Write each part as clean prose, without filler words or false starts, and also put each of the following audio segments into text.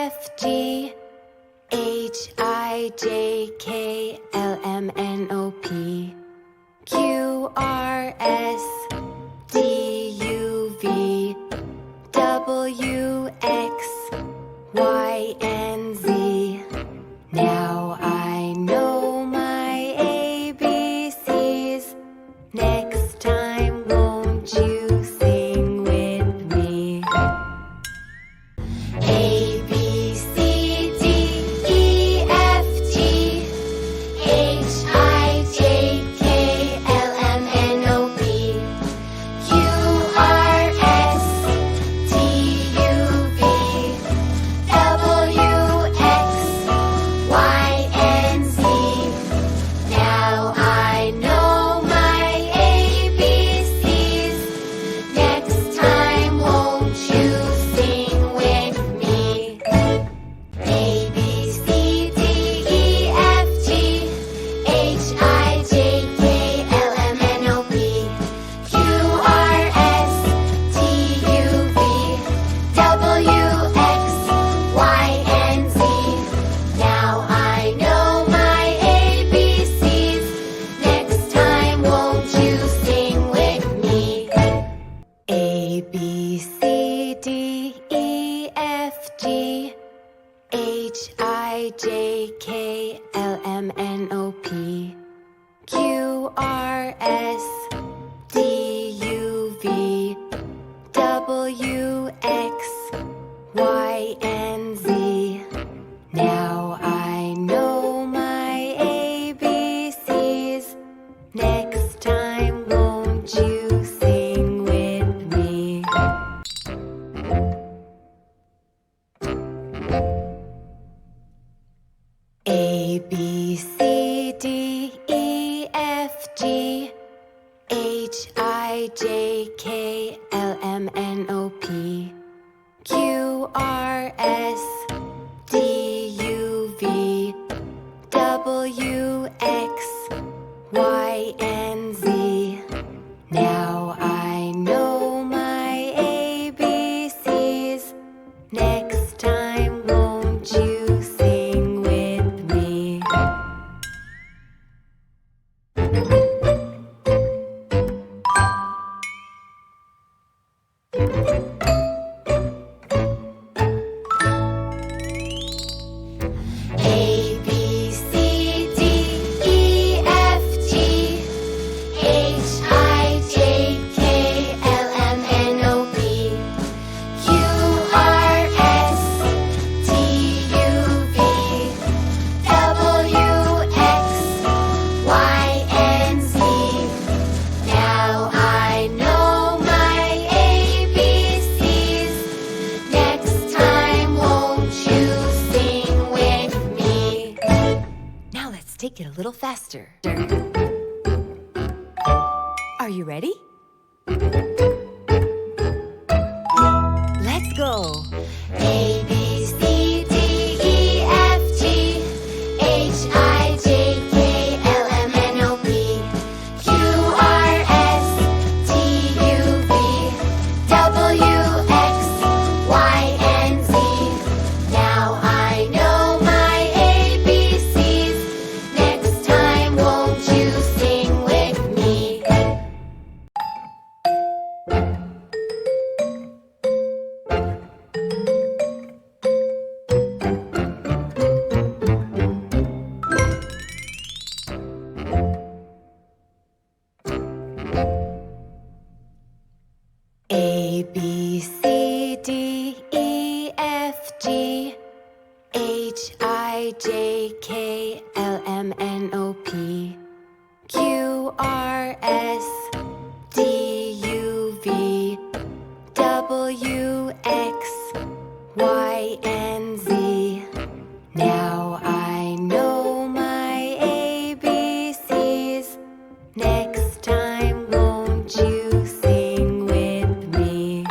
F G H I J K L M N O P Q R S T U V W X Y and Z. Now I know my ABCs. Next time, won't you sing with me? A, B, C, D, E, F, G, H, I, J, K, L, M, N, O, P, Q, R, S, T, U, V, W, X, Y, and Z. Now I know my ABCs. Next time, won't you sing with me? A, B, C, D, E, F, G, H, I, J, K, L, M, N, O, P, Q, R, S, T, U, V, W, X, Y, and Z. Now I know my ABCs. Next time, won't you sing with me? A, B, C, D, E, F, G, H, I, J, K, L, M, N, O, P, Q, R, S, T, U, V, W, X, Y, and Z. Now I know my ABCs. Next time, won't you sing with me? A, B, C, D, E, F, G, H, I, J, K, L, M, N, O, P, Q, R, S, T, U, V, W, X, Y, and Z. Now I know my ABCs. Next time, won't you sing with me? A, B, C, D, E, F, G, H, I, J, K, L, M, N, O, P, Q, R, S, T, U, V, W, X, Y, and Z. Now I know my ABCs. Next time, won't you sing with me? Now let's take it a little faster. Are you ready? Let's go. A, B, C, D, E, F, G, H, I, J, K, L, M, N, O, P, Q, R, S, T, U, V, W, X, Y, and Z. Now I know my ABCs. Next time, won't you sing with me? A, B, C, D, E, F, G, H, I, J, K, L, M, N, O, P, Q, R, S, T, U, V, W, X, Y, and Z. Now I know my ABCs. Next time, won't you sing with me?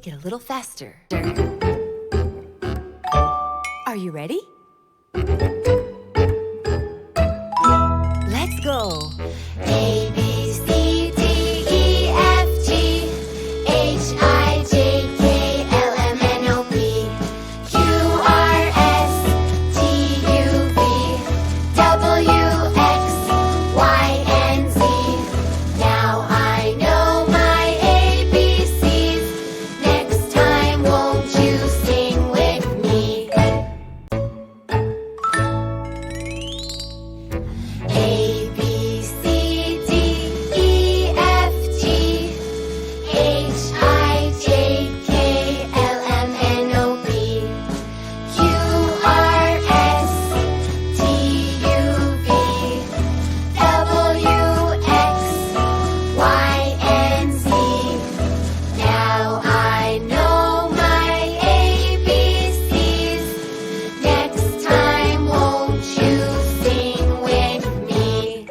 take it a little faster. Are you ready? Let's go. A, B, C, D, E, F, G, H, I, J, K, L, M, N, O, P, Q, R, S, T, U, V, W, X, Y, and Z. Now I know my ABCs. Next time, won't you sing with me? A, B, C, D, E, F, G, H, I, J, K, L, M, N, O, P, Q, R, S, T, U, V, W, X, Y, and Z. Now I know my ABCs. Next time, won't you sing with me?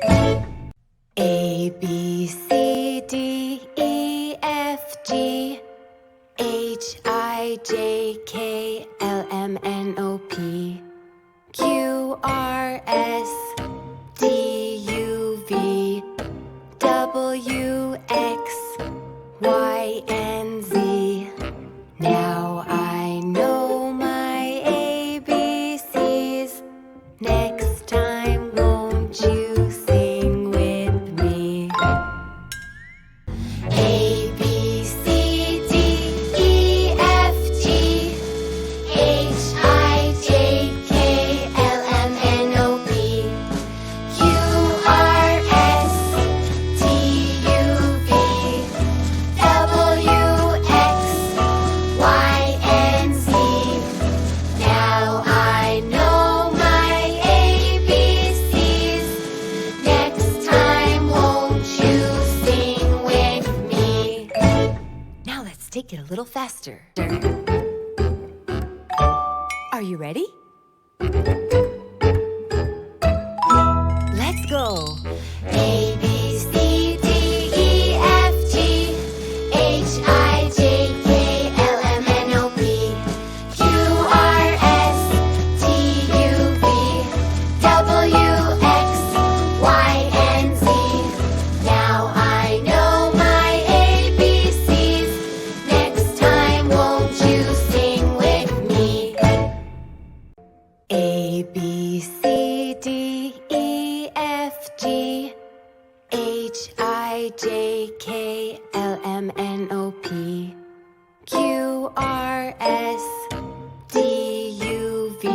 A, B, C, D, E, F, G, H, I, J, K, L, M, N, O, P, Q, R, S, T, U, V, W, X, Y, and Z. Now I know my ABCs. Next time, won't you sing with me? A, B, C, D, E, F, G, H, I, J, K, L, M, N, O, P, Q, R, S, T, U, V, W, X, Y, and Z. Now I know my ABCs. Next time, won't you sing with me? Now let's take it a little faster. Are you ready? Let's go. A, B, C, D, E, F, G, H, I, J, K, L, M, N, O, P, Q, R, S, T, U, V, W, X, Y, and Z. Now I know my ABCs. Next time, won't you sing with me? A, B, C, D, E, F, G, H, I, J, K, L, M, N, O, P, Q, R, S, T, U, V,